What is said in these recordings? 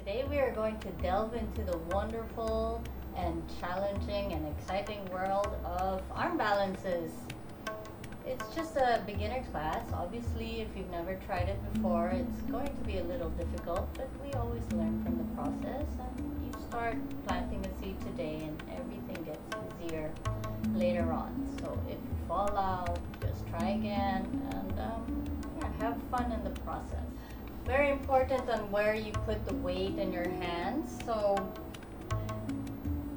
Today we are going to delve into the wonderful and challenging and exciting world of arm balances. It's just a beginner class. Obviously, if you've never tried it before, it's going to be a little difficult, but we always learn from the process. And you start planting a seed today, and everything gets easier later on. So if you fall out, just try again and have fun in the process. Very important on where you put the weight in your hands. So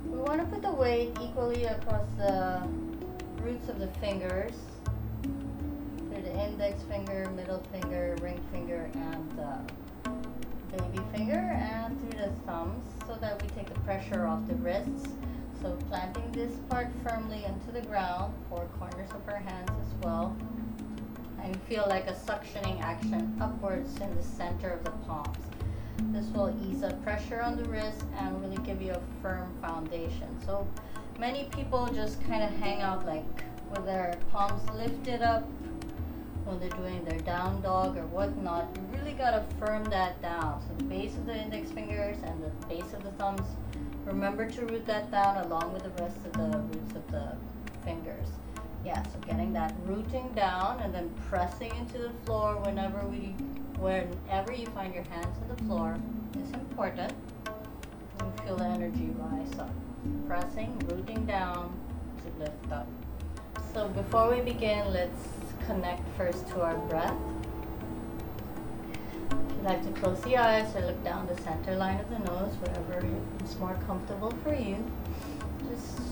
we want to put the weight equally across the roots of the fingers, through the index finger, middle finger, ring finger, and baby finger, and through the thumbs, so that we take the pressure off the wrists. So planting this part firmly into the ground, four corners of our hands as well, and feel like a suctioning action upwards in the center of the palms. This will ease up pressure on the wrist and really give you a firm foundation. So many people just kind of hang out like with their palms lifted up when they're doing their down dog or whatnot. You really gotta firm that down. So the base of the index fingers and the base of the thumbs, remember to root that down along with the rest of the roots of the fingers. Yeah, so getting that rooting down and then pressing into the floor whenever you find your hands on the floor is important. You feel the energy rise up. Pressing, rooting down to lift up. So before we begin, let's connect first to our breath. If you like to close the eyes or look down the center line of the nose, wherever is more comfortable for you, just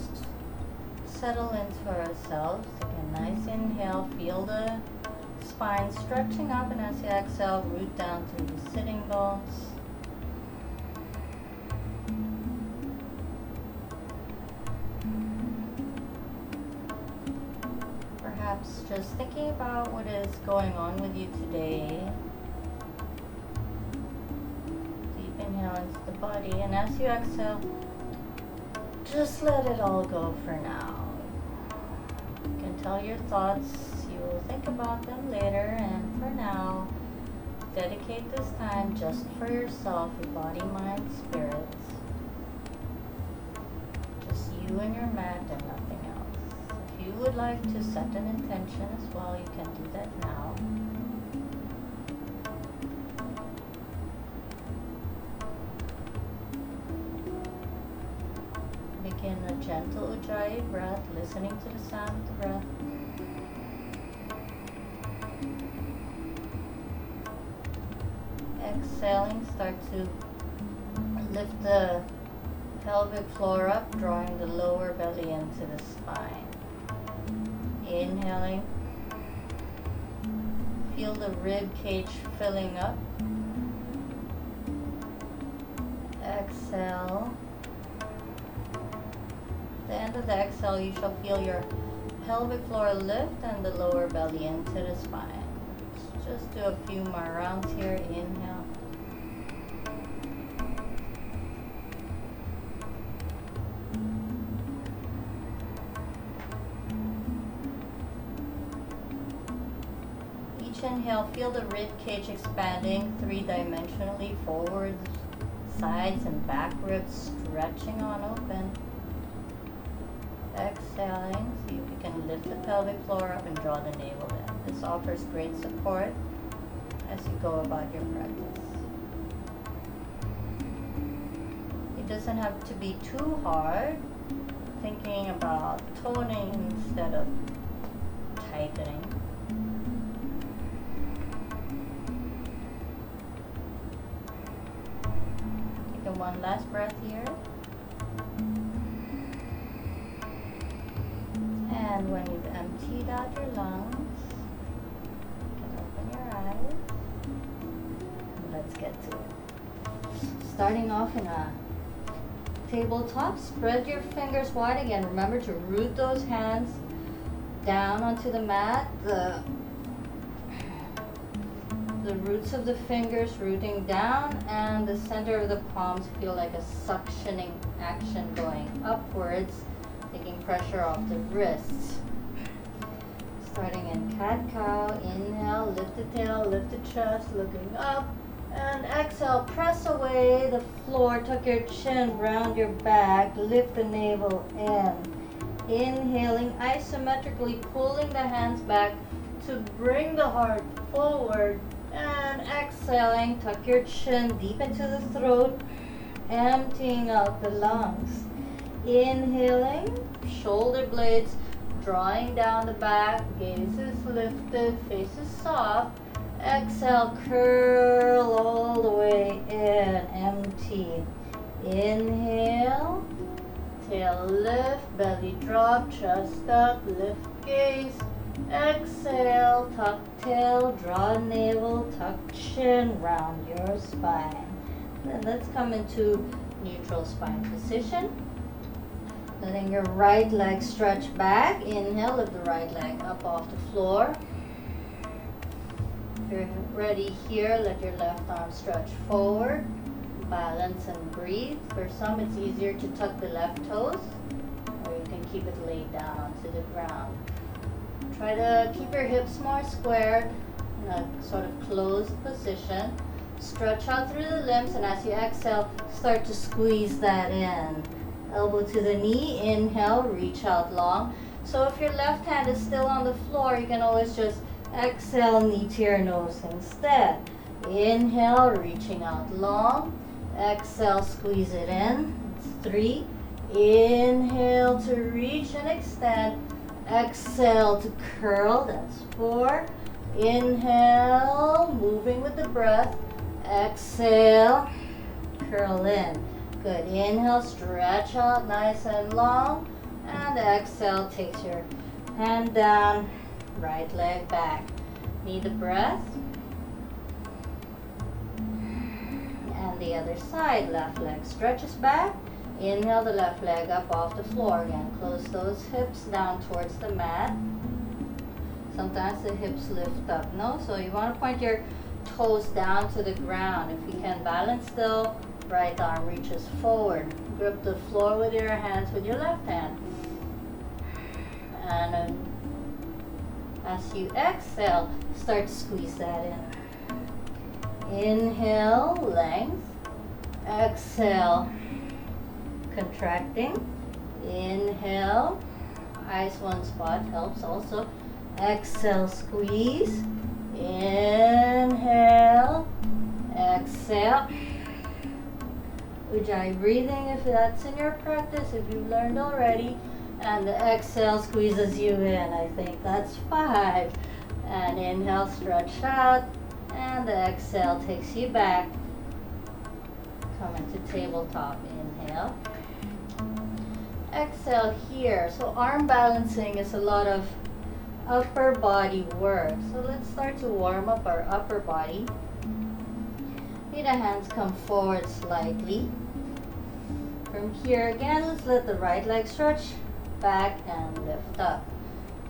settle into ourselves. Again, nice inhale, feel the spine stretching up, and as you exhale, root down through the sitting bones. Perhaps just thinking about what is going on with you today. Deep inhale into the body, and as you exhale, just let it all go for now. You can tell your thoughts, you will think about them later, and for now, dedicate this time just for yourself, your body, mind, spirits. Just you and your mat and nothing else. If you would like to set an intention as well, you can do that now. Begin a gentle Ujjayi breath, listening to the sound of the breath. Exhaling, start to lift the pelvic floor up, drawing the lower belly into the spine. Inhaling, feel the rib cage filling up. Exhale. At the end of the exhale, you shall feel your pelvic floor lift and the lower belly into the spine. Just do a few more rounds here. Inhale. Each inhale, feel the rib cage expanding three-dimensionally, forwards, sides, and back ribs stretching on open. Exhaling, see if you can lift the pelvic floor up and draw the navel in. This offers great support as you go about your practice. It doesn't have to be too hard, thinking about toning instead of tightening. Take one last breath here. And when you've emptied out your lungs, you can open your eyes. And let's get to it. Starting off in a tabletop, spread your fingers wide again. Remember to root those hands down onto the mat. The roots of the fingers rooting down, and the center of the palms feel like a suctioning action going upwards, taking pressure off the wrists. Starting in cat-cow, inhale, lift the tail, lift the chest, looking up. And exhale, press away the floor, tuck your chin, round your back, lift the navel in. Inhaling, isometrically pulling the hands back to bring the heart forward. And exhaling, tuck your chin deep into the throat, emptying out the lungs. Inhaling, shoulder blades drawing down the back, gaze is lifted, face is soft. Exhale, curl all the way in, empty. Inhale, tail lift, belly drop, chest up, lift gaze. Exhale, tuck tail, draw navel, tuck chin, round your spine. Then let's come into neutral spine position. Letting your right leg stretch back. Inhale, lift the right leg up off the floor. If you're ready here, let your left arm stretch forward. Balance and breathe. For some, it's easier to tuck the left toes, or you can keep it laid down onto the ground. Try to keep your hips more squared in a sort of closed position. Stretch out through the limbs, and as you exhale, start to squeeze that in. Elbow to the knee, inhale, reach out long. So if your left hand is still on the floor, you can always just exhale, knee to your nose instead. Inhale, reaching out long. Exhale, squeeze it in. It's 3. Inhale to reach and extend. Exhale to curl, that's 4. Inhale, moving with the breath. Exhale, curl in. Good. Inhale, stretch out nice and long. And exhale, takes your hand down, right leg back. Need a breath. And the other side, left leg stretches back. Inhale the left leg up off the floor again. Close those hips down towards the mat. Sometimes the hips lift up, no? So you want to point your toes down to the ground. If you can balance still, right arm reaches forward. Grip the floor with your hands with your left hand. And as you exhale, start to squeeze that in. Inhale, length. Exhale, contracting. Inhale, eyes one spot helps also. Exhale, squeeze. Inhale, exhale. Ujjayi breathing if that's in your practice, if you've learned already. And the exhale squeezes you in. I think that's 5. And inhale, stretch out. And the exhale takes you back. Come into tabletop. Inhale. Exhale here. So arm balancing is a lot of upper body work. So let's start to warm up our upper body. May the hands come forward slightly. From here again, let's let the right leg stretch back and lift up.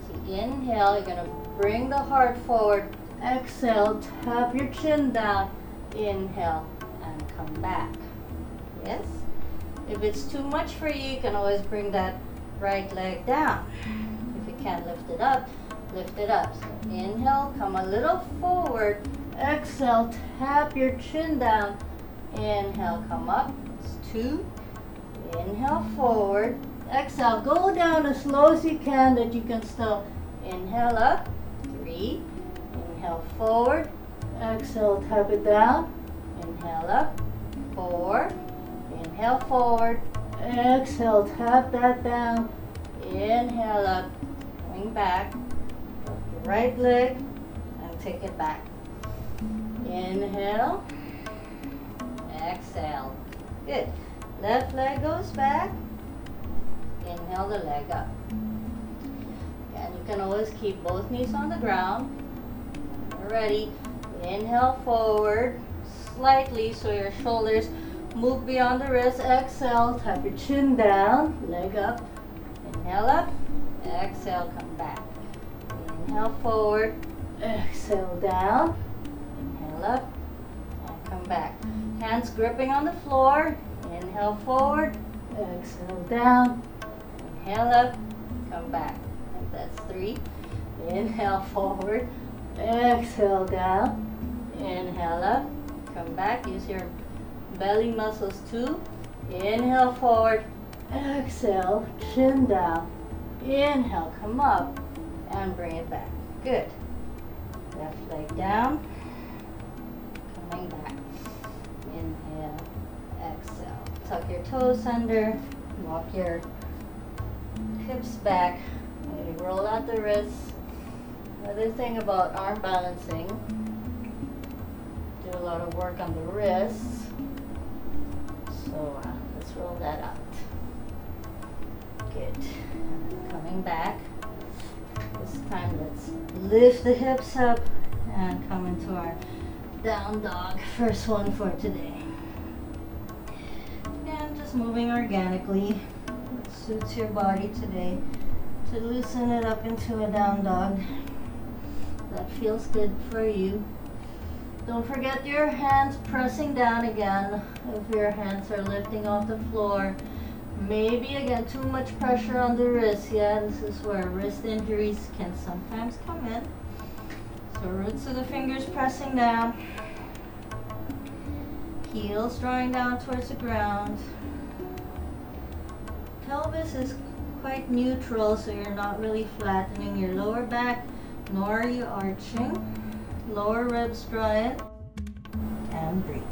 So inhale, you're going to bring the heart forward. Exhale, tap your chin down. Inhale and come back. Yes? If it's too much for you, you can always bring that right leg down. If you can't lift it up, lift it up. So inhale, come a little forward. Exhale, tap your chin down. Inhale, come up. It's 2. Inhale, forward. Exhale, go down as slow as you can that you can still inhale up. 3. Inhale, forward. Exhale, tap it down. Inhale up. 4. Inhale, forward. Exhale, tap that down. Inhale up. Going back. Your right leg and take it back. Inhale. Exhale. Good. Left leg goes back. Inhale the leg up. And you can always keep both knees on the ground. Ready. Inhale forward slightly so your shoulders move beyond the wrist. Exhale, tap your chin down, leg up. Inhale up. Exhale, come back. Inhale forward. Exhale down. Inhale up. And come back. Hands gripping on the floor. Inhale forward. Exhale down. Inhale up. Come back. And that's 3. Inhale forward. Exhale down. Inhale up. Come back, use your belly muscles too. Inhale forward, exhale, chin down. Inhale, come up and bring it back. Good. Left leg down, coming back. Inhale, exhale. Tuck your toes under, walk your hips back. Maybe roll out the wrists. Another thing about arm balancing, do a lot of work on the wrists. So let's roll that out. Good. Coming back. This time let's lift the hips up and come into our down dog. First one for today. And just moving organically. What suits your body today to loosen it up into a down dog. That feels good for you. Don't forget your hands pressing down again. If your hands are lifting off the floor, maybe again too much pressure on the wrist. Yeah, this is where wrist injuries can sometimes come in. So roots of the fingers pressing down. Heels drawing down towards the ground. Pelvis is quite neutral, so you're not really flattening your lower back, nor are you arching. Lower ribs draw in, and breathe.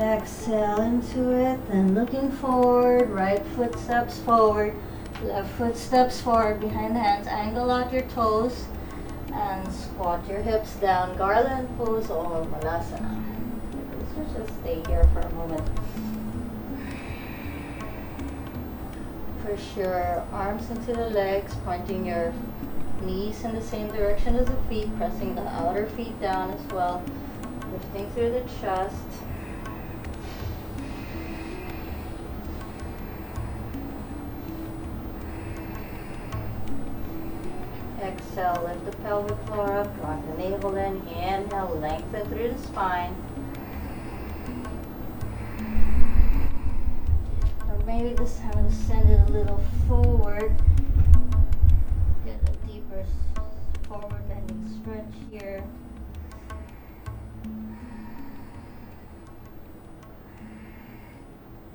Exhale into it, then looking forward, right foot steps forward, left foot steps forward behind the hands, angle out your toes, and squat your hips down, garland pose or malasana. Let's just stay here for a moment. Push your arms into the legs, pointing your knees in the same direction as the feet, pressing the outer feet down as well, lifting through the chest. Exhale, lift the pelvic floor up, drop the navel in, inhale, lengthen through the spine. Or maybe this time we'll send it a little forward. Get a deeper forward bending stretch here.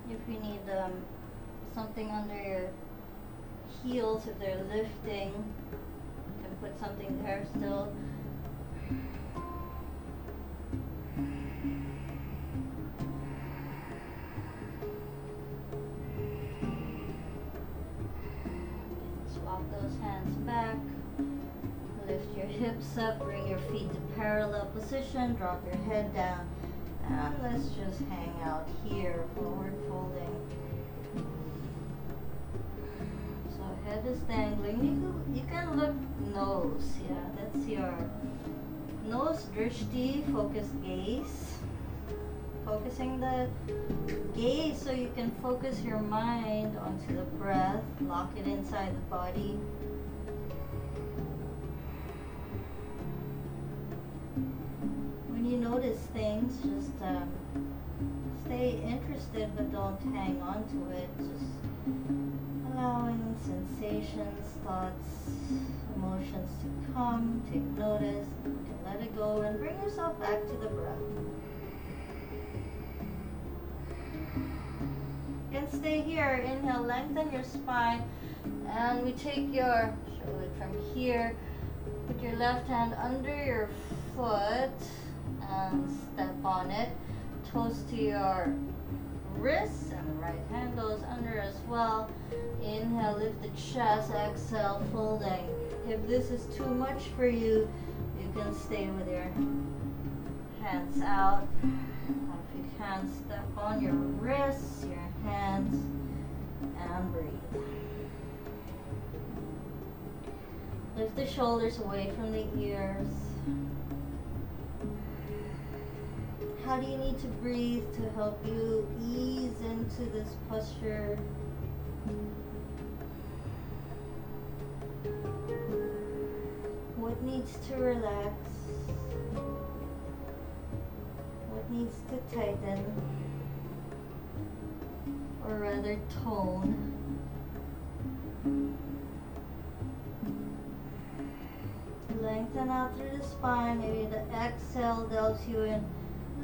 If you need something under your heels, if they're lifting, put something there still. Swap those hands back. Lift your hips up, bring your feet to parallel position, drop your head down, and let's just hang out here, forward folding. Head is dangling. You can look nose. Yeah, that's your nose drishti, focused gaze. Focusing the gaze so you can focus your mind onto the breath. Lock it inside the body. When you notice things, just stay interested but don't hang on to it. Just allowing sensations, thoughts, emotions to come, take notice, you can let it go and bring yourself back to the breath. You can stay here, inhale, lengthen your spine, and we take your, show it from here, put your left hand under your foot and step on it, toes to your wrists, and the right hand goes under as well. Inhale, lift the chest, exhale, folding. If this is too much for you, you can stay with your hands out. If you can, step on your wrists, your hands, and breathe. Lift the shoulders away from the ears. How do you need to breathe to help you ease into this posture? What needs to relax? What needs to tighten, or rather tone. Lengthen out through the spine. Maybe the exhale delves you in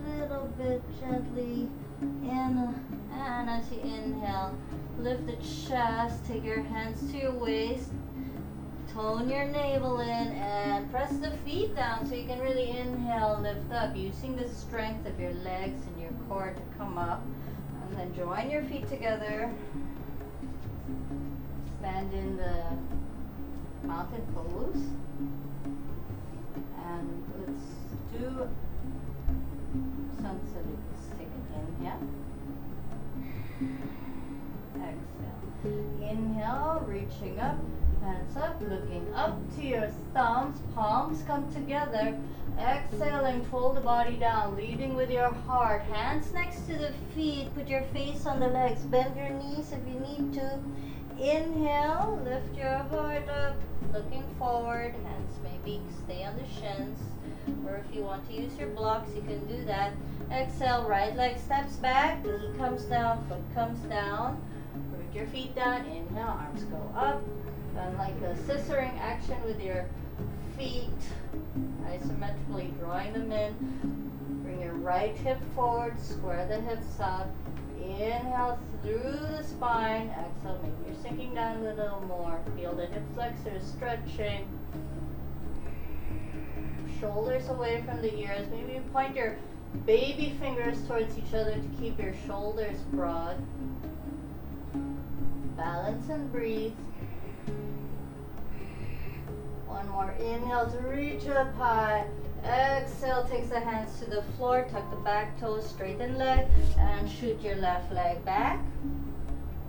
a little bit gently in, and as you inhale, lift the chest, take your hands to your waist, tone your navel in, and press the feet down so you can really inhale, lift up, using the strength of your legs and your core to come up. And then join your feet together, stand in the mountain pose, and let's do sun salutes. Take an inhale, exhale. Inhale, reaching up, hands up, looking up to your thumbs, palms come together. Exhaling, fold the body down, leading with your heart. Hands next to the feet, put your face on the legs, bend your knees if you need to. Inhale, lift your heart up, looking forward. Hands maybe stay on the shins, or if you want to use your blocks, you can do that. Exhale, right leg steps back, knee comes down, foot comes down. Root your feet down, inhale, arms go up. And like a scissoring action with your feet, isometrically drawing them in. Bring your right hip forward, square the hips out. Inhale through the spine. Exhale, maybe you're sinking down a little more. Feel the hip flexors stretching. Shoulders away from the ears. Maybe you point your baby fingers towards each other to keep your shoulders broad. Balance and breathe. One more inhale to reach up high. Exhale, takes the hands to the floor, tuck the back toes, straighten leg, and shoot your left leg back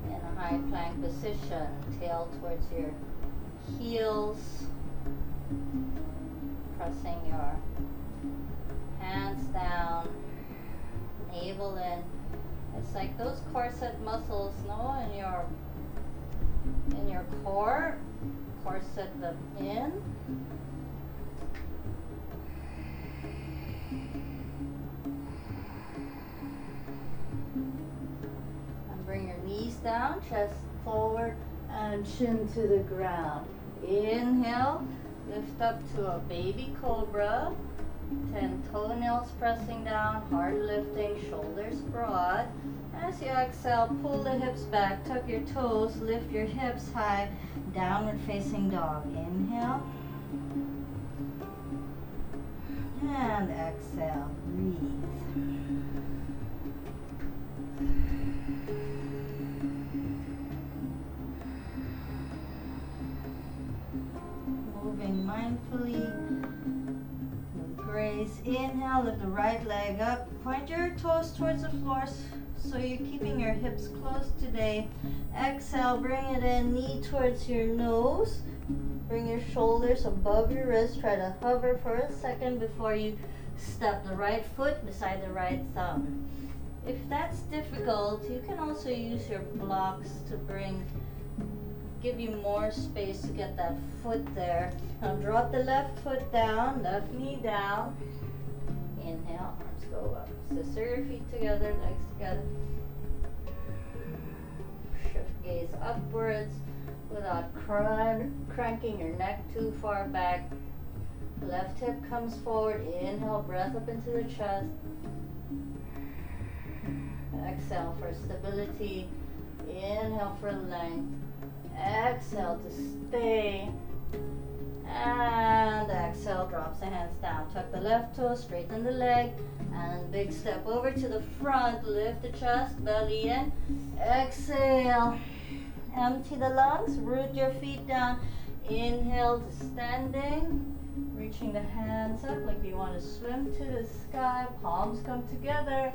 in a high plank position. Tail towards your heels, pressing your hands down, navel in. It's like those corset muscles, no, in your core. Corset them in. And bring your knees down, chest forward, and chin to the ground. Inhale, lift up to a baby cobra. 10 toenails pressing down, heart lifting, shoulders broad. As you exhale, pull the hips back, tuck your toes, lift your hips high, downward facing dog. Inhale. And exhale, breathe. Moving mindfully. Grace. Inhale, lift the right leg up. Point your toes towards the floor so you're keeping your hips closed today. Exhale, bring it in, knee towards your nose. Bring your shoulders above your wrist. Try to hover for a second before you step the right foot beside the right thumb. If that's difficult, you can also use your blocks to give you more space to get that foot there. Now drop the left foot down, left knee down. Inhale, arms go up. Scissor your feet together, legs together. Shift gaze upwards without cranking your neck too far back. Left hip comes forward. Inhale, breath up into the chest. Exhale for stability. Inhale for length. Exhale to stay. And exhale, drops the hands down. Tuck the left toe, straighten the leg, and big step over to the front. Lift the chest, belly in. Exhale. Empty the lungs, root your feet down. Inhale to standing. Reaching the hands up like you want to swim to the sky. Palms come together.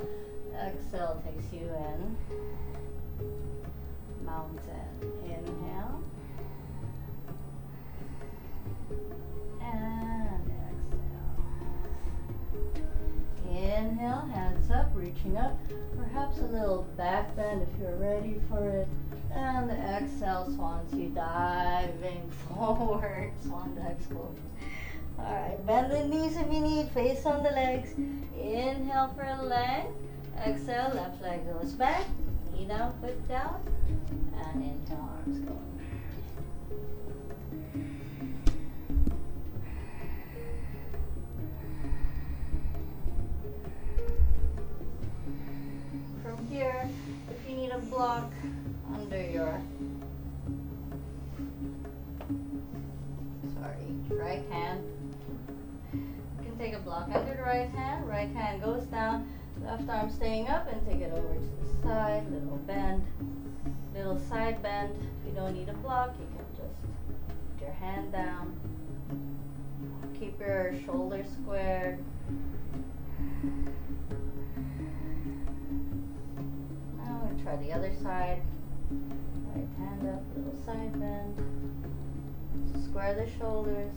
Exhale takes you in. Mountain. Inhale. And exhale. Inhale, hands up, reaching up. Perhaps a little back bend if you're ready for it. And the exhale, swans you diving forward. Swan dive pose. Alright, bend the knees if you need, face on the legs. Inhale for length. Exhale, left leg goes back. Knee down, foot down. And inhale, arms go. From here, if you need a block under your right hand, you can take a block under the right hand goes down, left arm staying up, and take it over to the side, little bend, little side bend. If you don't need a block, you can just put your hand down, keep your shoulders squared. Now we try the other side, right hand up, little side bend, square the shoulders,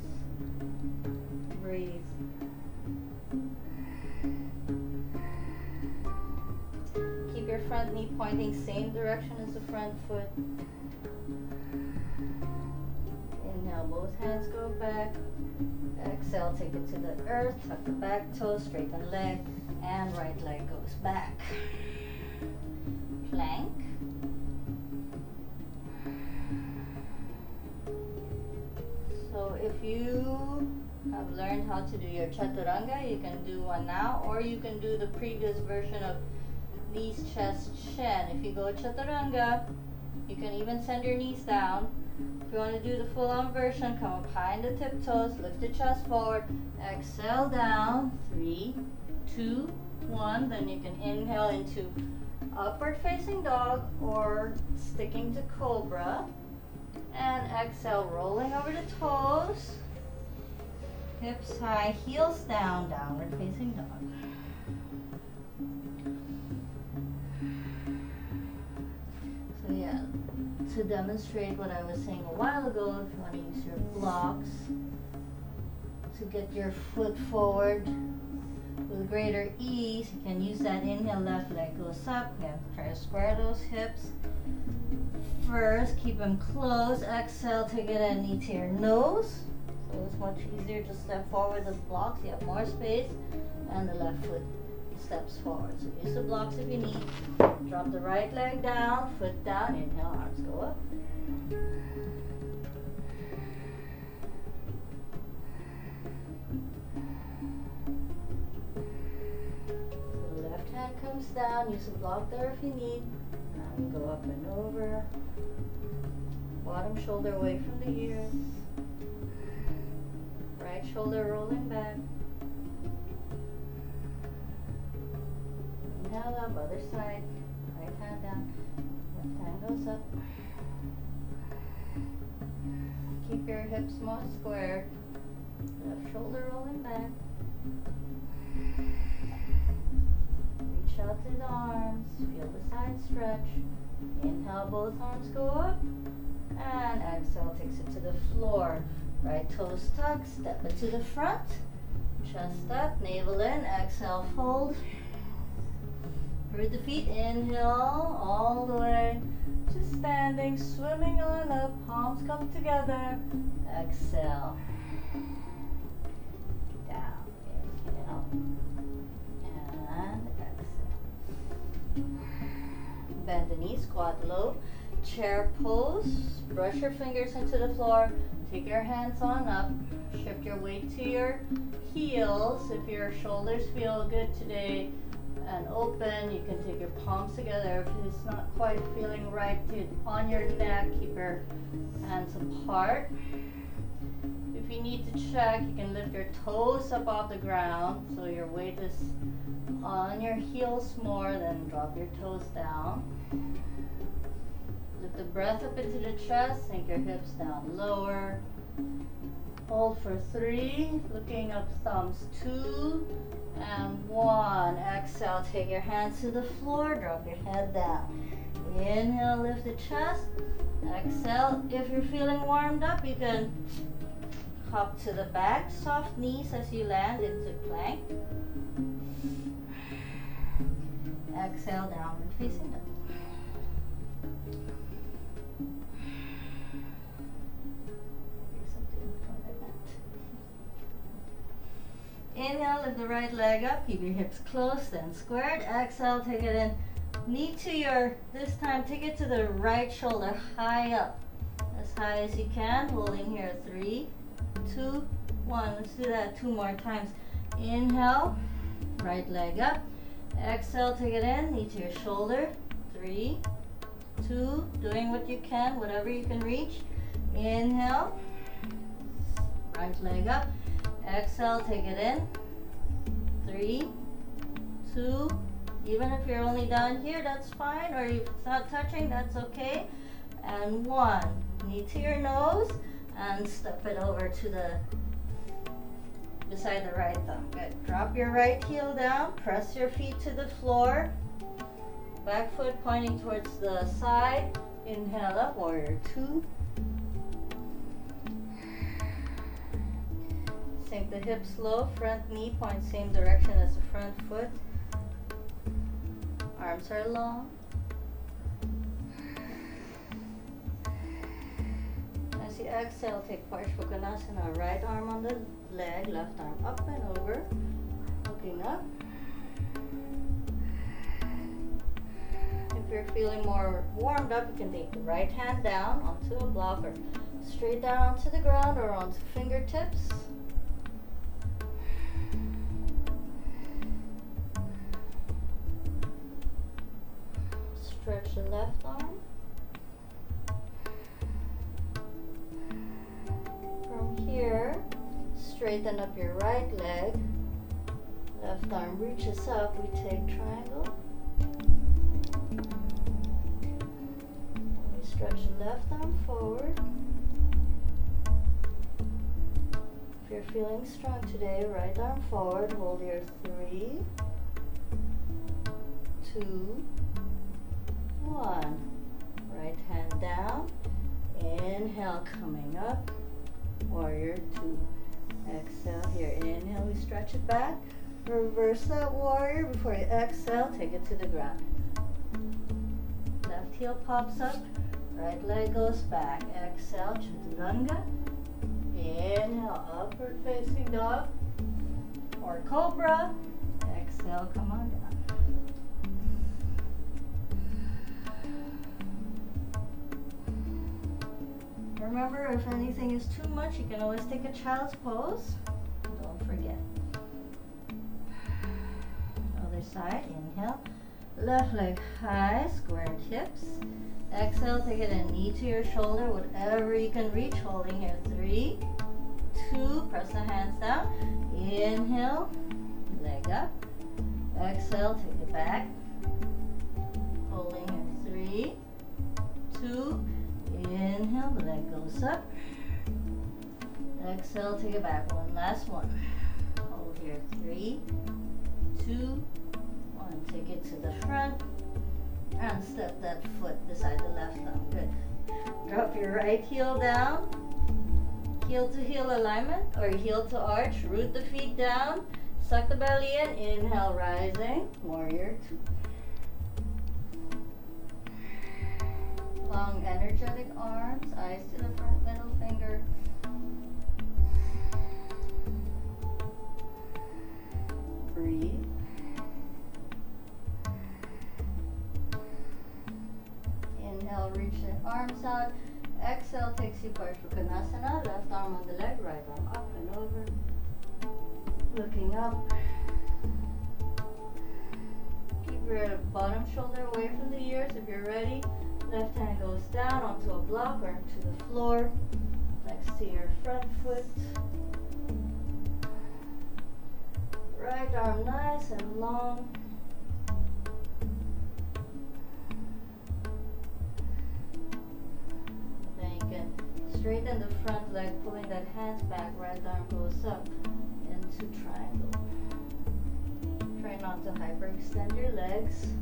breathe. Keep your front knee pointing same direction as the front foot. Inhale, both hands go back. Exhale, take it to the earth, tuck the back toe, straighten leg, and right leg goes back. Plank. So if you have learned how to do your chaturanga, you can do one now, or you can do the previous version of knees, chest, chin. If you go chaturanga, you can even send your knees down. If you want to do the full-on version, come up high in the tiptoes, lift the chest forward, exhale down, 3, 2, 1. Then you can inhale into upward facing dog or sticking to cobra. And exhale, rolling over the toes, hips high, heels down, downward facing dog. So yeah, to demonstrate what I was saying a while ago, if you want to use your blocks to get your foot forward with greater ease, you can use that inhale, left leg goes up. Again, try to square those hips. First, keep them closed. Exhale, take it a knee to your nose. So it's much easier to step forward with blocks. You have more space. And the left foot steps forward. So use the blocks if you need. Drop the right leg down, foot down. Inhale, arms go up. So the left hand comes down. Use a block there if you need. And go up and over. Bottom shoulder away from the ears. Right shoulder rolling back. Inhale up, other side. Right hand down. Left hand goes up. Keep your hips more squared. Left shoulder rolling back. Reach out to the arms. Feel the side stretch. Inhale, both arms go up. And exhale, takes it to the floor. Right toes tuck, step it to the front. Chest up, navel in, exhale, fold. Root the feet, inhale, all the way to standing, swimming on up, palms come together. Exhale. Down, inhale. And exhale. Bend the knees, squat low. Chair pose, brush your fingers into the floor, take your hands on up, shift your weight to your heels. If your shoulders feel good today and open, you can take your palms together. If it's not quite feeling right, on your neck, keep your hands apart. If you need to check, you can lift your toes up off the ground so your weight is on your heels more, then drop your toes down. Lift the breath up into the chest, sink your hips down lower. Hold for 3, looking up, thumbs 2 and 1. Exhale, take your hands to the floor, drop your head down. Inhale, lift the chest. Exhale, if you're feeling warmed up, you can hop to the back, soft knees as you land into plank. Exhale, downward facing dog. Inhale, lift the right leg up, keep your hips close, then squared. Exhale, take it in. Knee to your, this time take it to the right shoulder, high up. As high as you can, holding here. 3, 2, 1. Let's do that 2 more times. Inhale, right leg up. Exhale, take it in, knee to your shoulder. 3, 2, doing what you can, whatever you can reach. Inhale, right leg up. Exhale, take it in. 3, 2, even if you're only down here, that's fine, or if it's not touching, that's okay. And 1, knee to your nose, and step it over to the beside the right thumb. Good. Drop your right heel down, press your feet to the floor. Back foot pointing towards the side. Inhale up, warrior 2. Sink the hips low, front knee points same direction as the front foot. Arms are long. As you exhale, take Parshva Konasana. Right arm on the leg, left arm up and over, looking up. If you're feeling more warmed up, you can take the right hand down onto a block or straight down onto the ground or onto fingertips. Stretch the left arm. From here, straighten up your right leg. Left arm reaches up, we take triangle. We stretch the left arm forward. If you're feeling strong today, right arm forward, hold your 3, 2, 1. Right hand down. Inhale, coming up. Warrior 2. Exhale here. Inhale, we stretch it back. Reverse that warrior. Before you exhale, take it to the ground. Left heel pops up. Right leg goes back. Exhale, Chaturanga. Inhale, upward facing dog or cobra. Exhale, come on down. Remember, if anything is too much, you can always take a child's pose. Don't forget. Other side, inhale. Left leg high, squared hips. Exhale, take it a knee to your shoulder, whatever you can reach, holding here. 3, 2, press the hands down. Inhale, leg up. Exhale, take it back. Holding here. 3, 2, inhale, the leg goes up. Exhale, take it back. One last one. Hold here. 3, 2, 1. Take it to the front. And step that foot beside the left thumb. Good. Drop your right heel down. Heel to heel alignment or heel to arch. Root the feet down. Suck the belly in. Inhale, rising. Warrior 2. Long, energetic arms. Eyes to the front, middle finger. Breathe. Inhale, reach the arms out. Exhale, takes you Parshva Konasana. Left arm on the leg, right arm up and over. Looking up. Keep your bottom shoulder away from the ears if you're ready. Left hand goes down onto a block or to the floor. Next to your front foot. Right arm nice and long. Straighten the front leg, pulling that hands back, right arm goes up into triangle. Try not to hyperextend your legs.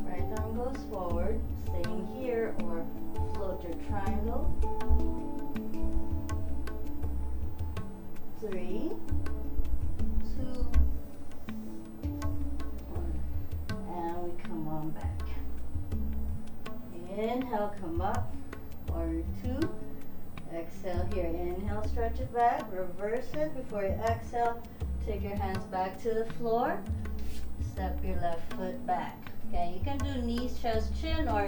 Right arm goes forward, staying here or float your triangle. 3, 2, 1. And we come on back. Inhale, come up. Warrior 2. Exhale here. Inhale, stretch it back. Reverse it before you exhale. Take your hands back to the floor. Step your left foot back. Okay, you can do knees, chest, chin, or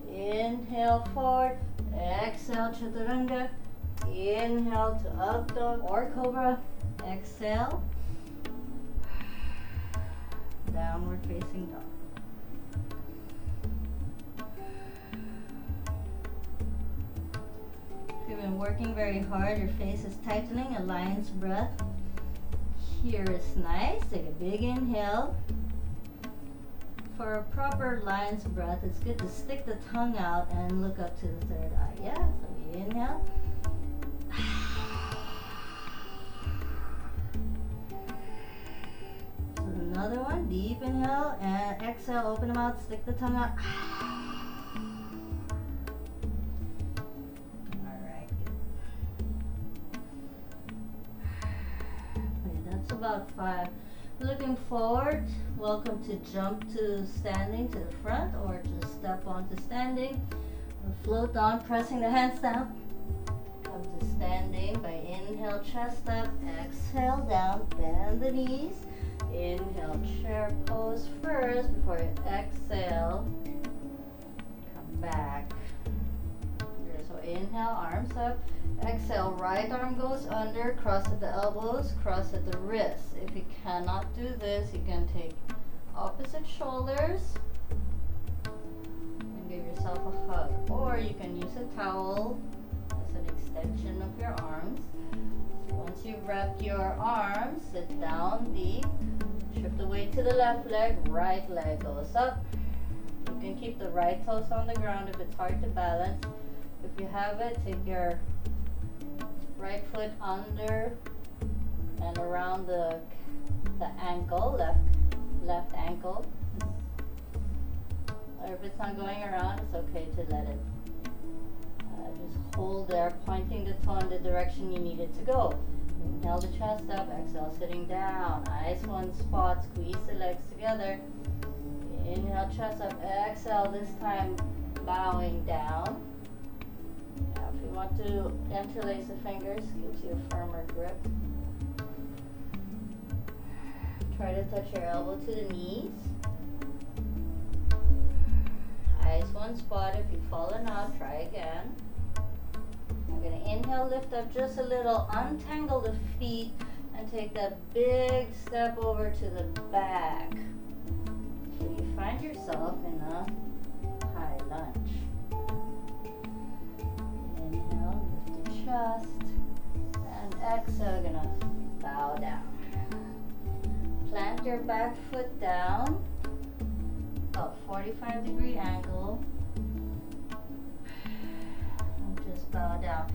inhale forward. Exhale, chaturanga. Inhale to up dog or cobra. Exhale. Downward facing dog. If you've been working very hard, your face is tightening, a lion's breath here is nice. Take a big inhale. For a proper lion's breath, it's good to stick the tongue out and look up to the third eye. Yeah, so we inhale. So another one, deep inhale and exhale, open the mouth, stick the tongue out. About 5. Looking forward, welcome to jump to standing to the front or just step onto standing or float on, pressing the hands down. Come to standing by inhale, chest up, exhale down, bend the knees. Inhale, chair pose first before you exhale. Come back. So inhale, arms up. Exhale, right arm goes under, cross at the elbows, cross at the wrists. If you cannot do this, you can take opposite shoulders and give yourself a hug. Or you can use a towel as an extension of your arms. So once you've wrapped your arms, sit down deep, shift the weight to the left leg, right leg goes up. You can keep the right toes on the ground if it's hard to balance. If you have it, take your right foot under and around the ankle, left ankle. Or if it's not going around, it's okay to let it just hold there, pointing the toe in the direction you need it to go. Inhale the chest up, exhale sitting down. Eyes one spot, squeeze the legs together. Inhale chest up, exhale this time bowing down. If you want to interlace the fingers, gives you a firmer grip. Try to touch your elbow to the knees. Eyes one spot. If you've fallen out, try again. I'm going to inhale, lift up just a little, untangle the feet, and take that big step over to the back. So you find yourself in a high lunge. Inhale, lift the chest, and exhale, gonna bow down. Plant your back foot down, about 45-degree angle, and just bow down.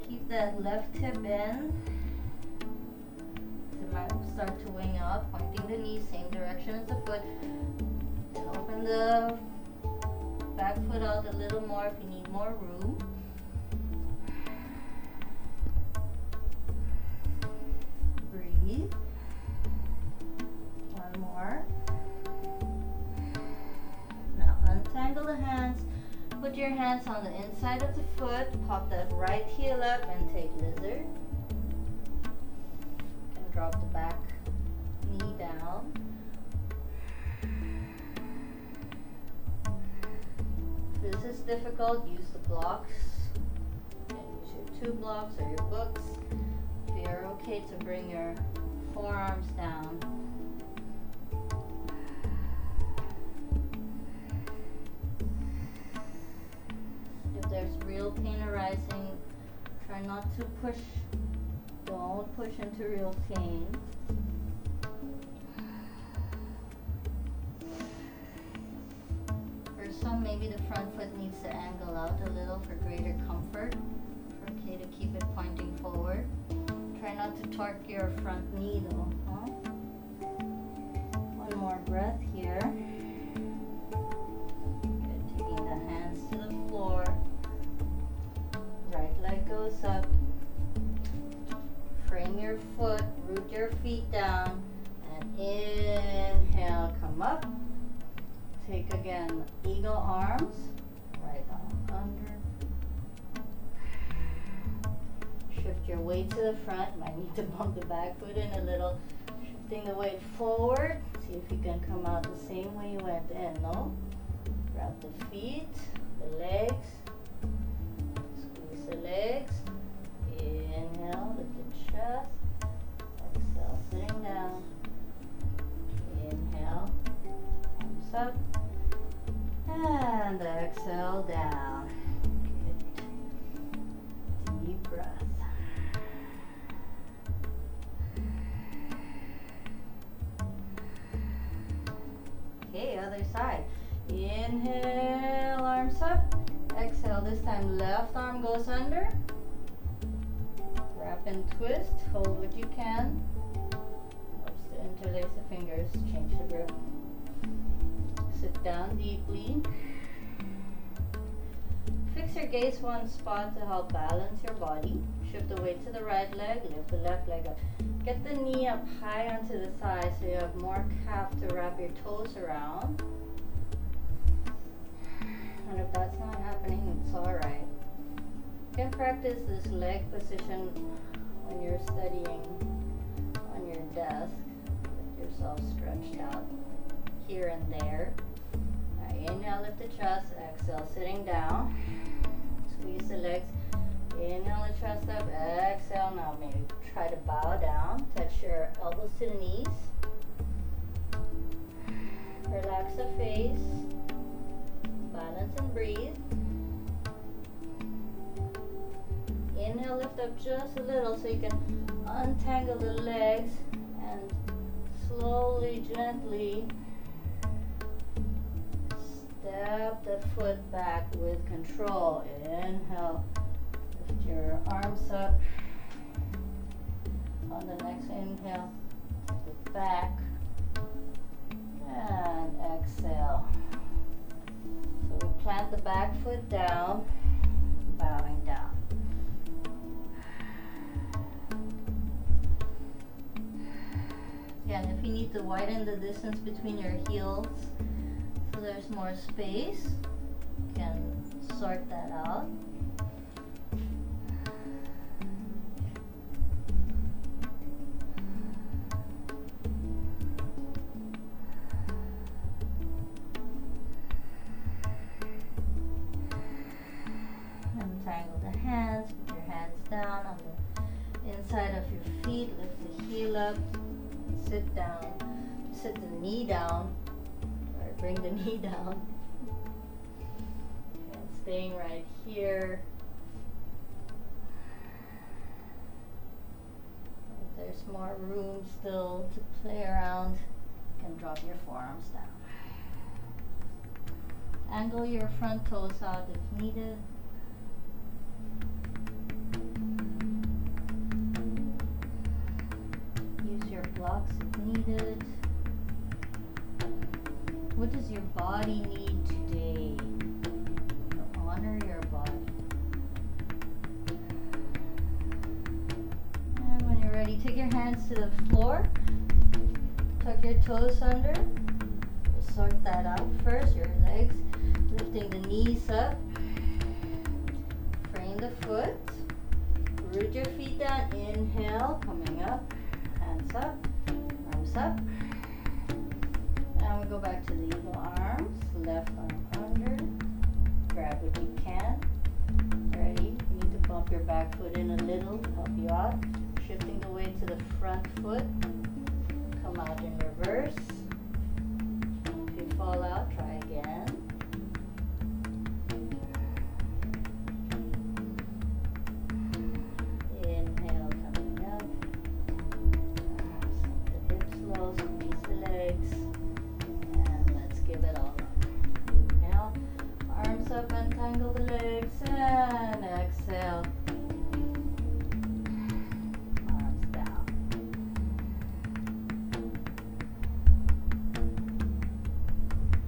Keep that left hip in. It might start to wing up, pointing the knees, same direction as the foot. And open the back foot out a little more if you need more room. Breathe. One more. Now untangle the hands. Put your hands on the inside of the foot. Pop that right heel up and take lizard. And drop the back knee down. If this is difficult, use the blocks. And use your 2 blocks or your books. If you're okay to bring your forearms down. If there's real pain arising, try not to push. Don't push into real pain. For some, maybe the front foot needs to angle out a little for greater comfort. Okay to keep it pointing forward. Try not to torque your front knee though. Huh? One more breath here. Good. Taking the hands to the floor. Right leg goes up. Frame your foot, root your feet down, and inhale, come up. Take again, eagle arms, right arm under. Shift your weight to the front. Might need to bump the back foot in a little. Shifting the weight forward. See if you can come out the same way you went in, no? Grab the feet, the legs. Squeeze the legs. Inhale, lift the chest. Exhale, sitting down. Inhale, arms up. And exhale down. Good. Deep breath. Okay, other side. Inhale, arms up. Exhale, this time left arm goes under. Wrap and twist. Hold what you can. Helps to interlace the fingers. Change the grip. Sit down deeply. Fix your gaze one spot to help balance your body. Shift the weight to the right leg, lift the left leg up. Get the knee up high onto the thigh so you have more calf to wrap your toes around. And if that's not happening, it's alright. You can practice this leg position when you're studying on your desk. Get yourself stretched out here and there. Alright, inhale, lift the chest. Exhale, sitting down. Squeeze the legs. Inhale the chest up. Exhale. Now maybe try to bow down. Touch your elbows to the knees. Relax the face. Balance and breathe. Inhale, lift up just a little so you can untangle the legs and slowly, gently step the foot back with control. Inhale, lift your arms up. On the next inhale, take it back. And exhale. So we plant the back foot down, bowing down. Again, if you need to widen the distance between your heels so there's more space, you can sort that out. Untangle the hands, put your hands down on the inside of your feet, lift the heel up. Sit down, sit the knee down, or bring the knee down. And staying right here. If there's more room still to play around, you can drop your forearms down. Angle your front toes out if needed. Blocks if needed. What does your body need today? Honor your body. And when you're ready, take your hands to the floor. Tuck your toes under. Sort that out first. Your legs, lifting the knees up. Frame the foot. Root your feet down. Inhale, coming up. Hands up. Up, and we go back to the eagle arms, left arm under, grab what you can. Ready? You need to bump your back foot in a little to help you out. Shifting the weight to the front foot, come out in reverse. If you fall out, try again. Untangle the legs and exhale. Arms down.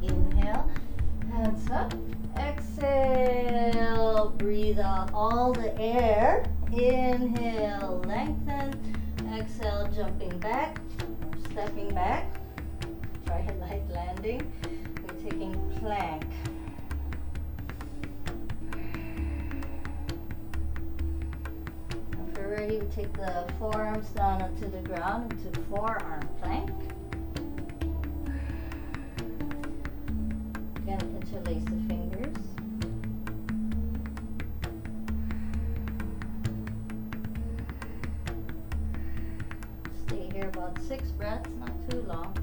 Inhale, hands up. Exhale, breathe out all the air. Inhale, lengthen. Exhale, jumping back or stepping back. Try a light landing. We're taking plank. ready, we take the forearms down onto the ground into forearm plank. Again, interlace the fingers. Stay here about 6 breaths, not too long.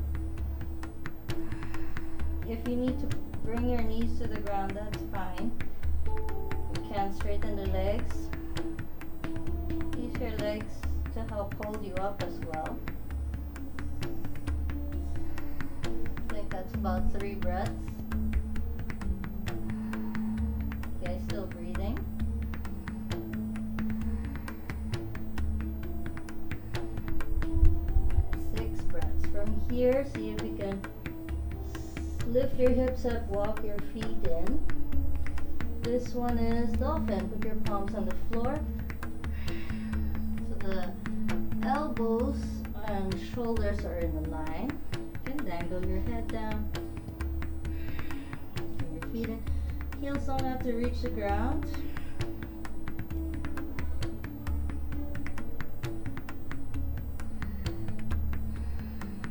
If you need to bring your knees to the ground, that's fine. You can straighten the legs. Use your legs to help hold you up as well. I think that's about 3 breaths. You guys still breathing? Six breaths. From here, see if you can lift your hips up, walk your feet in. This one is dolphin. Put your palms on the floor. So the elbows and shoulders are in a line. You can dangle your head down. Bring your feet in. Heels don't have to reach the ground.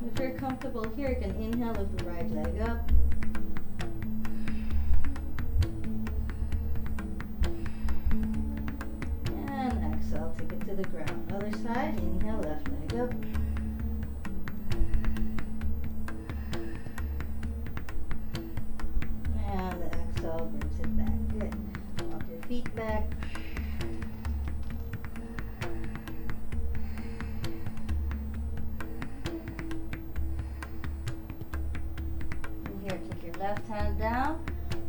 If you're comfortable here, you can inhale, lift the right leg up. And exhale, take it to the ground. Other side, inhale, left leg up. And exhale, brings it back. Good. Walk your feet back. Left hand down,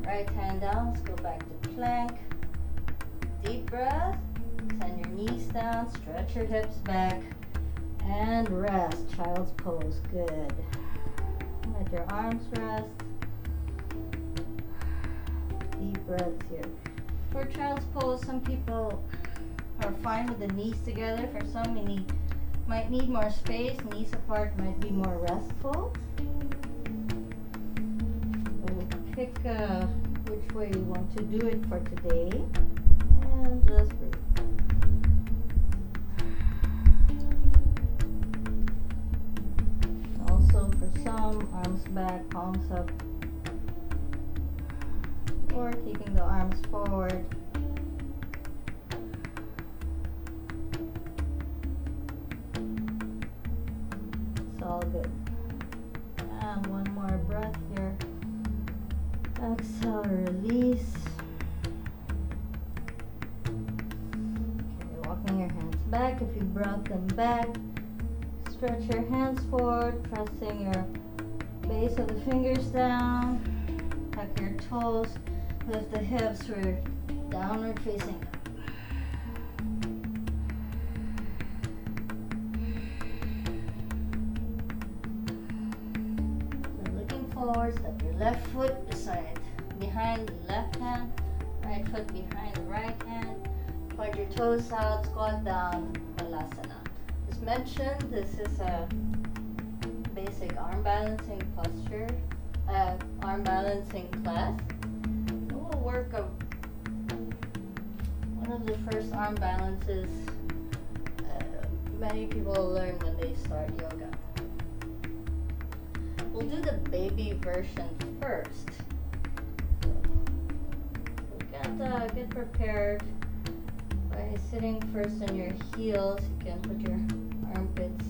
right hand down. Let's go back to plank. Deep breath. Send your knees down, stretch your hips back, and rest. Child's pose. Good. Let your arms rest. Deep breaths here. For child's pose, some people are fine with the knees together. For some, you might need more space. Knees apart might be more restful. Pick which way you want to do it for today, and just breathe. Also for some, arms back, palms up, or keeping the arms forward. It's all good. And one more breath here. Exhale, release. Okay, walking your hands back. If you brought them back, stretch your hands forward, pressing your base of the fingers down. Tuck your toes, lift the hips for downward facing up. Looking forward, step your left foot behind the left hand, right foot behind the right hand. Point your toes out, squat down, Balasana. As mentioned, this is a basic arm balancing posture, arm balancing class. We'll work one of the first arm balances many people learn when they start yoga. We'll do the baby version first. Get prepared by sitting first on your heels. You can put your armpits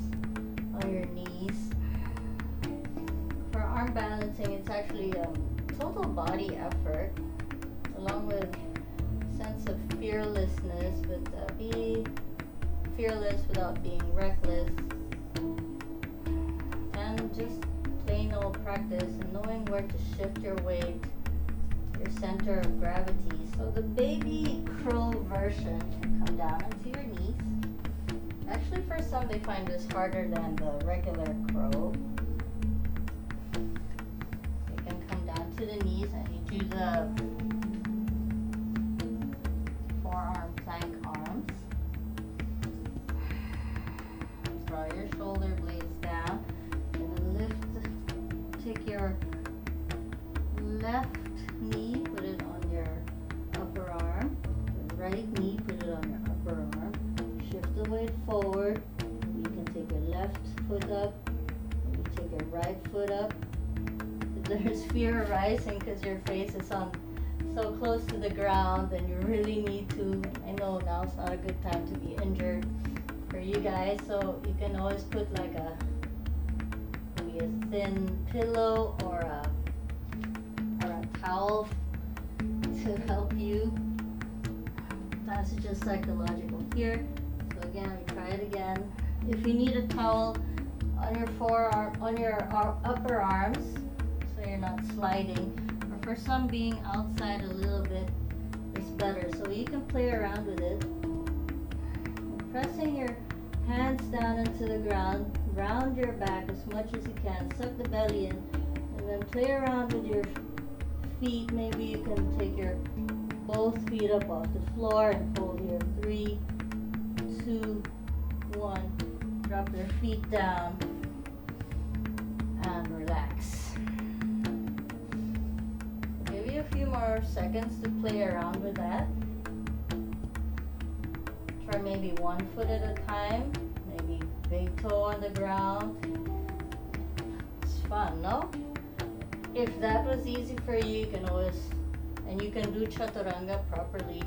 on your knees. For arm balancing, it's actually a total body effort, along with a sense of fearlessness, but be fearless without being reckless, and just plain old practice and knowing where to shift your weight, your center of gravity. So the baby crow version can come down onto your knees. Actually, for some, they find this harder than the regular crow. You can come down to the knees and you do the forearm plank arms. Draw your shoulder blades down and then lift. Take your left knee, put it on your upper arm. Right knee, put it on your upper arm. Shift the it forward. You can take your left foot up, and you take your right foot up. If there's fear arising because your face is on so close to the ground and you really need to, I know now's not a good time to be injured for you guys, so you can always put like maybe a thin pillow or a towel to help you. That's just psychological fear. So again, we try it again. If you need a towel on your forearm, on your upper arms, so you're not sliding, or for some being outside a little bit is better. So you can play around with it. Pressing your hands down into the ground, round your back as much as you can, suck the belly in, and then play around with your feet. Maybe you can take your both feet up off the floor and hold here. 3, 2, 1. Drop your feet down and relax. I'll give you a few more seconds to play around with that. Try maybe one foot at a time, maybe big toe on the ground. It's fun, no? If that was easy for you, you can always, and you can do chaturanga properly.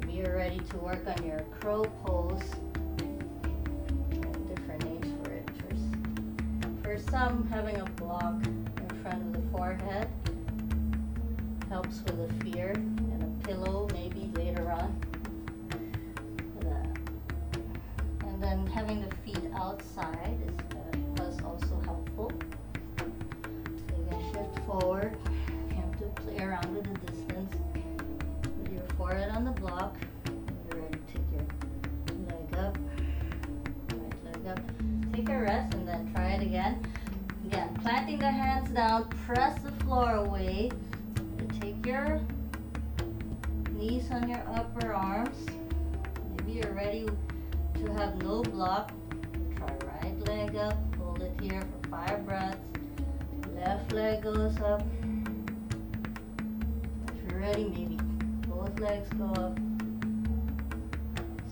Maybe you're ready to work on your crow pose. Different names for it. For some, having a block in front of the forehead helps with the fear, and a pillow maybe later on. And then having the feet outside was also helpful. Forward. You have to play around with the distance. With your forehead on the block. You're ready to take your leg up. Right leg up. Take a rest and then try it again. Again, planting the hands down, press the floor away. And take your knees on your upper arms. Maybe you're ready to have no block. Try right leg up. Hold it here for 5 breaths. Left leg goes up. If you're ready, maybe both legs go up.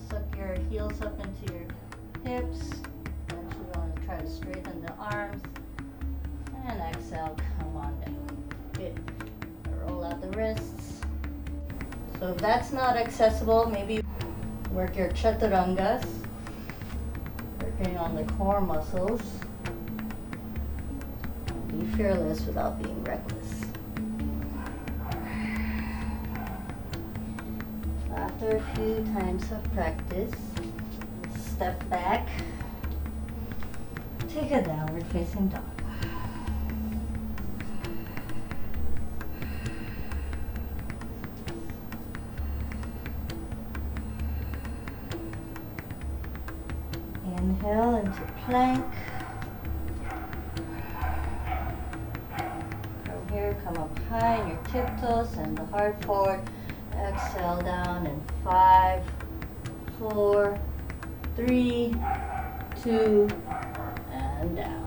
Suck your heels up into your hips. Eventually you want to try to straighten the arms. And exhale, come on down. Good. Roll out the wrists. So if that's not accessible, maybe work your chaturangas. Working on the core muscles. Be fearless without being reckless. After a few times of practice, step back, take a downward facing dog. Inhale into plank. Come up high in your tiptoes and the heart forward. Exhale down in 5, 4, 3, 2, and down.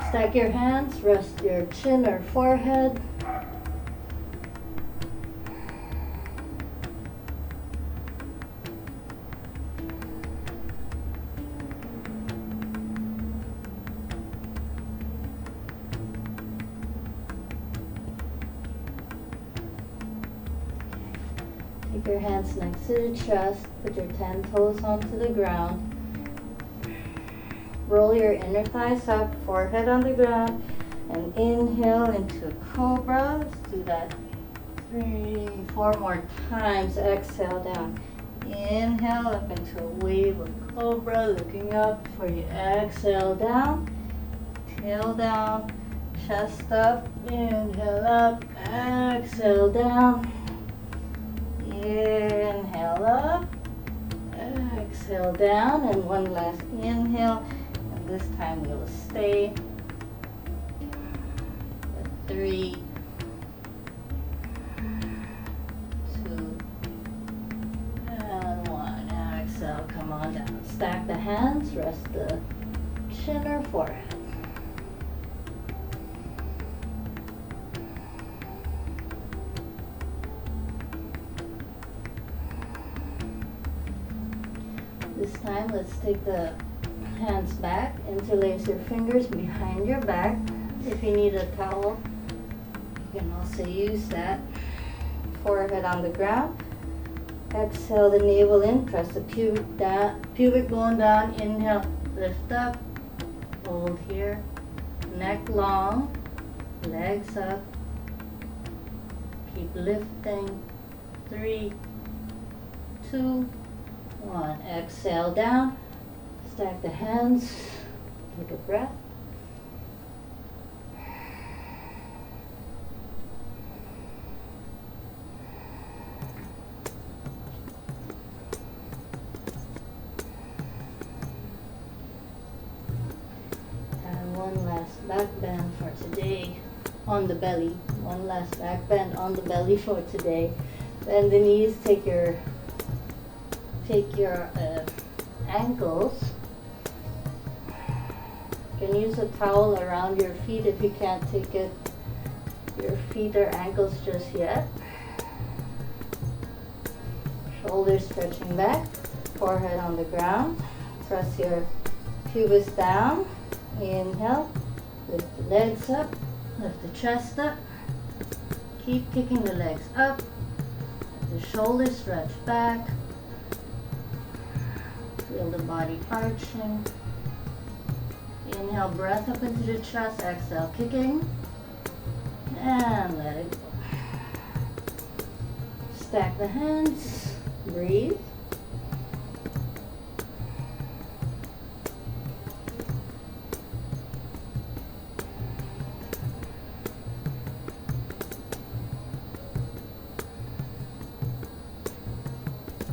Stack your hands, rest your chin or forehead. Take your hands next to the chest, put your 10 toes onto the ground. Roll your inner thighs up, forehead on the ground, and inhale into a cobra. Let's do that 3, 4 more times. Exhale down. Inhale up into a wave of cobra, looking up before you exhale down. Tail down, chest up, inhale up, exhale down. Inhale up, exhale down, and one last inhale, and this time we'll stay. 3, 2, and 1. Exhale, come on down. Stack the hands, rest the chin or forehead. This time, let's take the hands back, interlace your fingers behind your back. If you need a towel, you can also use that. Forehead on the ground. Exhale the navel in, press the pubic bone down. Inhale, lift up, hold here. Neck long, legs up. Keep lifting. 3, 2, 1. Exhale down. Stack the hands. Take a breath. And one last back bend for today on the belly. One last back bend on the belly for today. Bend the knees, take your ankles. You can use a towel around your feet if you can't take your feet or ankles just yet. Shoulders stretching back, forehead on the ground. Press your pubis down. Inhale, lift the legs up, lift the chest up. Keep kicking the legs up. The shoulders stretch back. Feel the body arching. Inhale, breath up into the chest. Exhale, kicking. And let it go. Stack the hands. Breathe.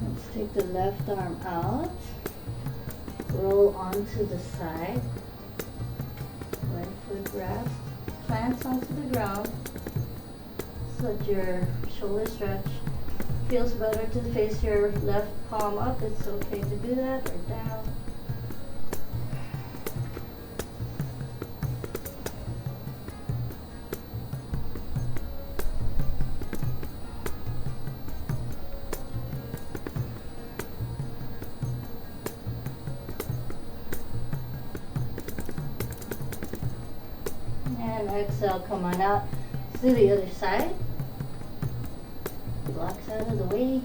Let's take the left arm out. Roll onto the side. Right foot rest. Plants onto the ground. So that your shoulder stretch feels better to face your left palm up. It's okay to do that, or down. And exhale, come on out. Let's do the other side. Blocks out of the way.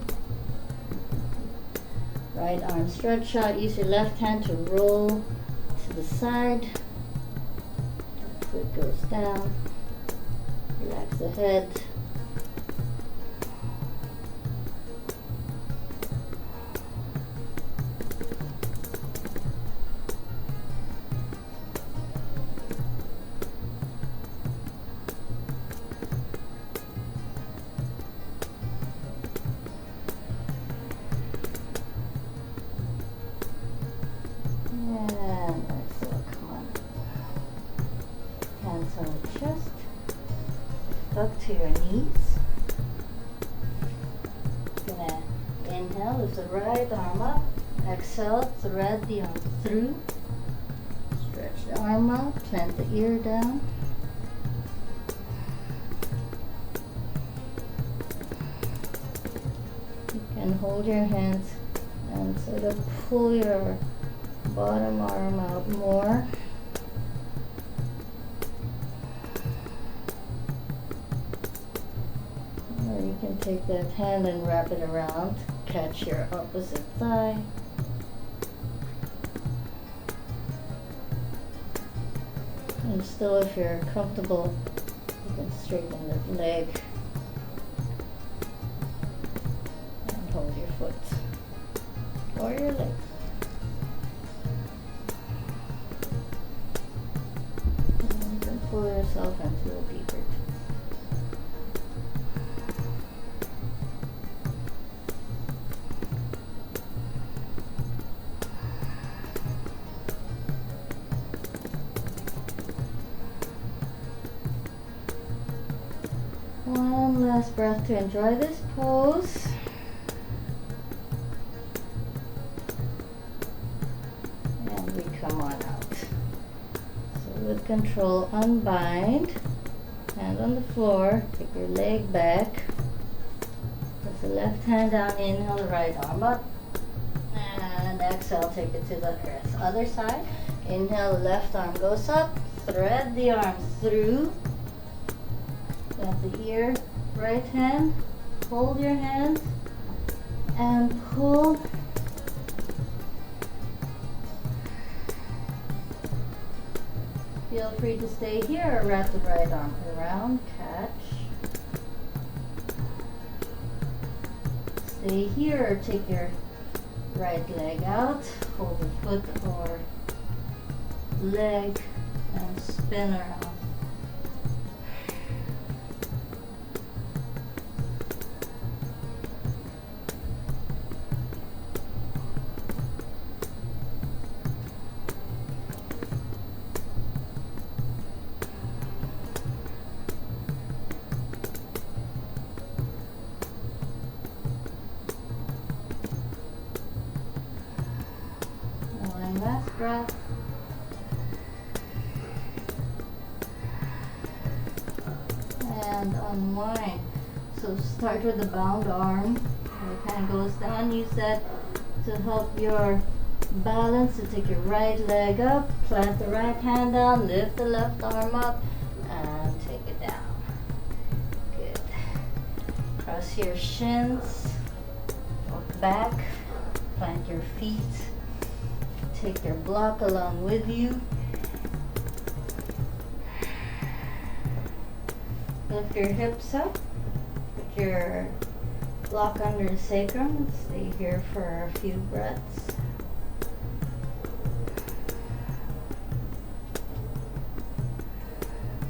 Right arm stretch out. Use your left hand to roll to the side. Foot goes down. Relax the head. On the chest, up to your knees. Gonna inhale, lift the right arm up. Exhale, thread the arm through. Stretch the arm out, plant the ear down. You can hold your hands and sort of pull your bottom arm out more. You can take that hand and wrap it around, catch your opposite thigh. And still, if you're comfortable, you can straighten the leg and hold your foot or your leg. And you can pull yourself into a deeper. One last breath to enjoy this pose. And we come on out. So with control, unbind. Hand on the floor. Take your leg back. Press the left hand down. Inhale, the right arm up. And exhale, take it to the earth. Other side. Inhale, left arm goes up. Thread the arm through. Got the ear, right hand. Hold your hands and pull. Feel free to stay here or wrap the right arm around, catch. Stay here or take your right leg out, hold the foot or leg and spin around. Last breath. And unwind. So start with the bound arm. It kind of goes down. Use that to help your balance. So take your right leg up, plant the right hand down, lift the left arm up, and take it down. Good. Cross your shins, walk back, plant your feet. Take your block along with you. Lift your hips up. Put your block under the sacrum. Stay here for a few breaths.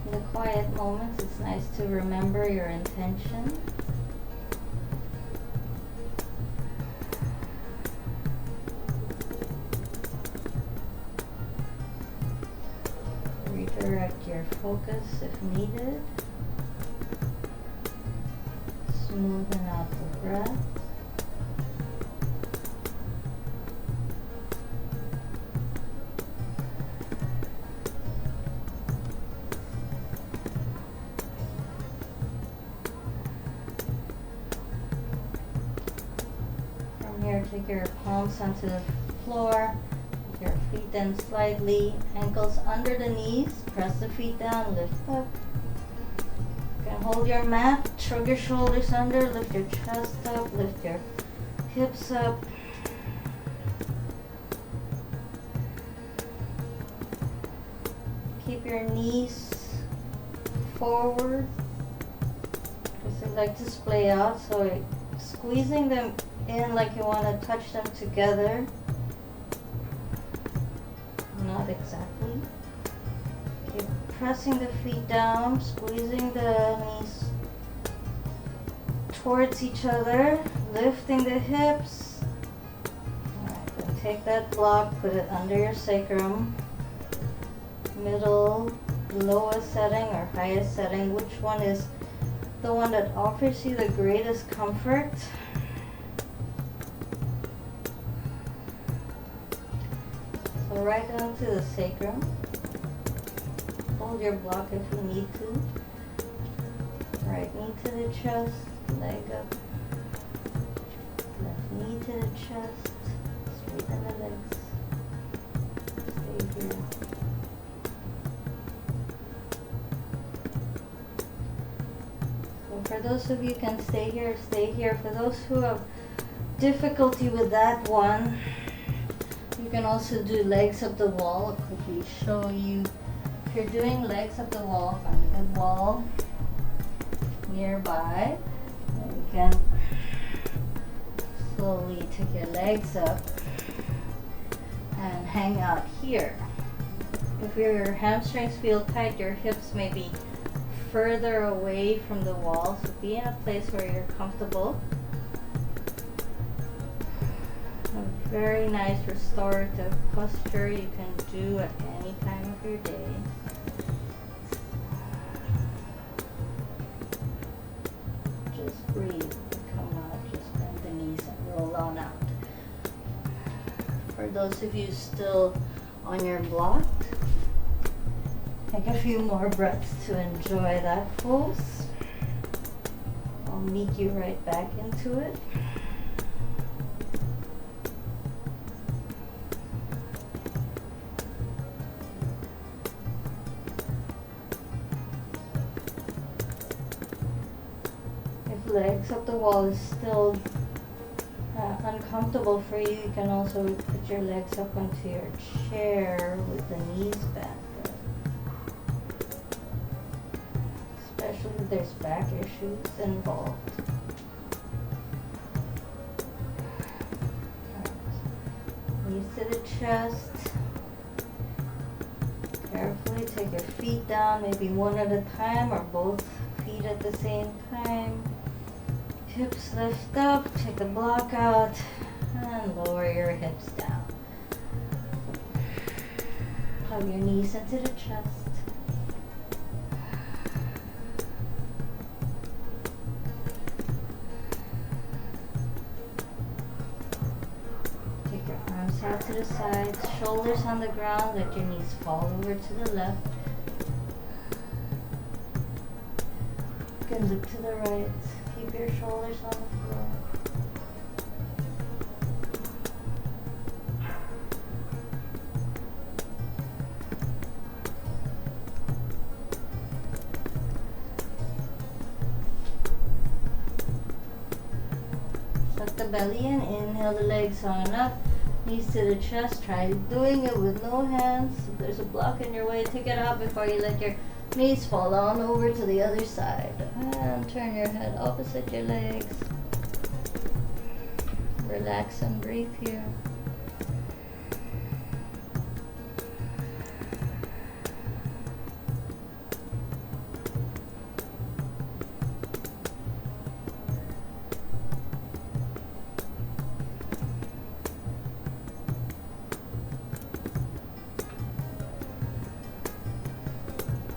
In the quiet moments, it's nice to remember your intention. Redirect your focus if needed. Smoothen out the breath. From here, take your palms onto the floor. Your feet then slightly, ankles under the knees, press the feet down, lift up. You can hold your mat, shrug your shoulders under, lift your chest up, lift your hips up. Keep your knees forward, because they like to splay out, so squeezing them in like you want to touch them together. Not exactly. Keep pressing the feet down, squeezing the knees towards each other, lifting the hips. Alright, then take that block, put it under your sacrum, middle, lowest setting or highest setting. Which one is the one that offers you the greatest comfort? So right onto the sacrum. Hold your block if you need to. Right knee to the chest, leg up. Left knee to the chest, straighten the legs. Stay here. So for those of you who can stay here, stay here. For those who have difficulty with that one, you can also do legs up the wall. I'll quickly show you. If you're doing legs up the wall, find a good wall nearby. And you can slowly take your legs up and hang out here. If your hamstrings feel tight, your hips may be further away from the wall. So be in a place where you're comfortable. A very nice restorative posture you can do at any time of your day. Just breathe, come out, just bend the knees and roll on out. For those of you still on your block, take a few more breaths to enjoy that pose. I'll meet you right back into it. legs up the wall is still uncomfortable for you, you can also put your legs up onto your chair with the knees back. Especially if there's back issues involved. Knees to the chest. Carefully take your feet down, maybe one at a time or both feet at the same time. Hips lift up, take the block out, and lower your hips down. Hug your knees into the chest. Take your arms out to the sides, shoulders on the ground, let your knees fall over to the left. You can look to the right. Keep your shoulders on the floor. Suck the belly in. Inhale the legs on up. Knees to the chest. Try doing it with no hands. If there's a block in your way, take it out before you let your knees fall on over to the other side. And turn your head opposite your legs. Relax and breathe here.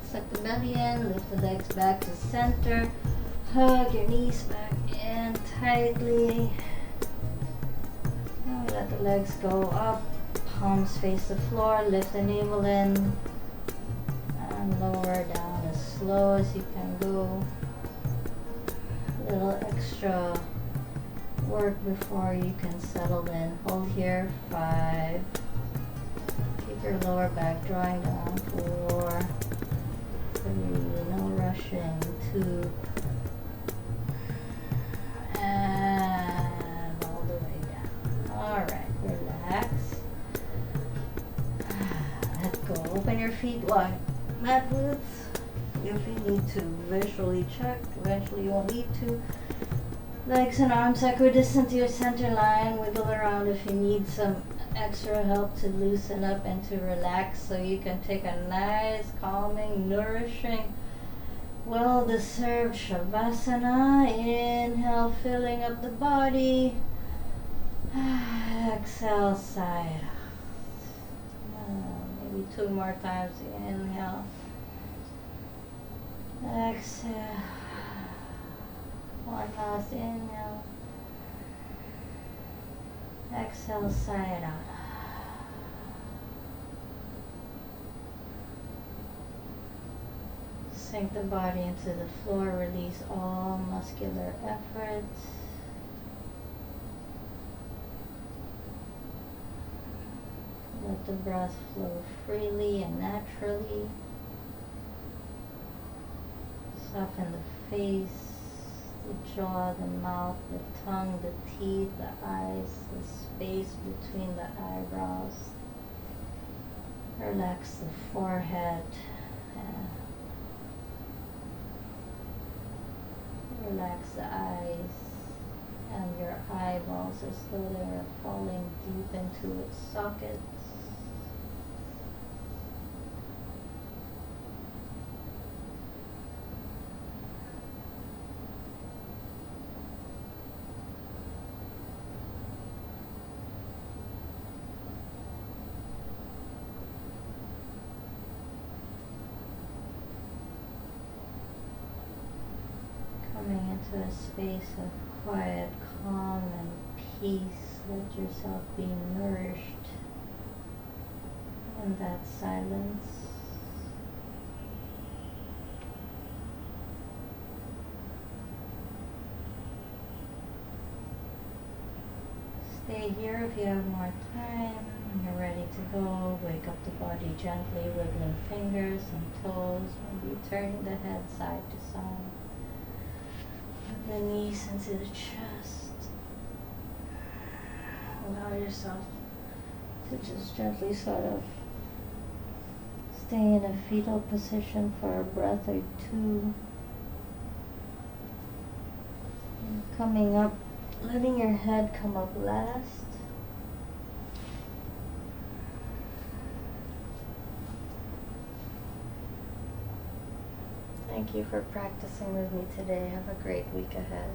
Suck the belly in, lift the legs back to center. Hug your knees back in tightly. Now let the legs go up. Palms face the floor. Lift the navel in. And lower down as slow as you can go. A little extra work before you can settle in. Hold here. 5. Keep your lower back drawing down. 4. 3. No rushing. 2. And all the way down. Alright, relax. Let go. Open your feet wide. Mat width. If you need to visually check, eventually you won't need to. Legs and arms equidistant to your center line. Wiggle around if you need some extra help to loosen up and to relax so you can take a nice, calming, nourishing, well-deserved Shavasana. Inhale, filling up the body. Exhale, side out. Maybe 2 more times. Inhale. Exhale. One last inhale. Exhale, side out. Sink the body into the floor, release all muscular effort. Let the breath flow freely and naturally. Soften the face, the jaw, the mouth, the tongue, the teeth, the eyes, the space between the eyebrows. Relax the forehead. Relax the eyes and your eyeballs as though they're falling deep into its sockets. Coming into a space of quiet, calm, and peace. Let yourself be nourished in that silence. Stay here if you have more time. When you're ready to go, wake up the body gently, wiggling fingers and toes, maybe turning the head side to side. the knees into the chest. Allow yourself to just gently sort of stay in a fetal position for a breath or two. And coming up, letting your head come up last. Thank you for practicing with me today. Have a great week ahead.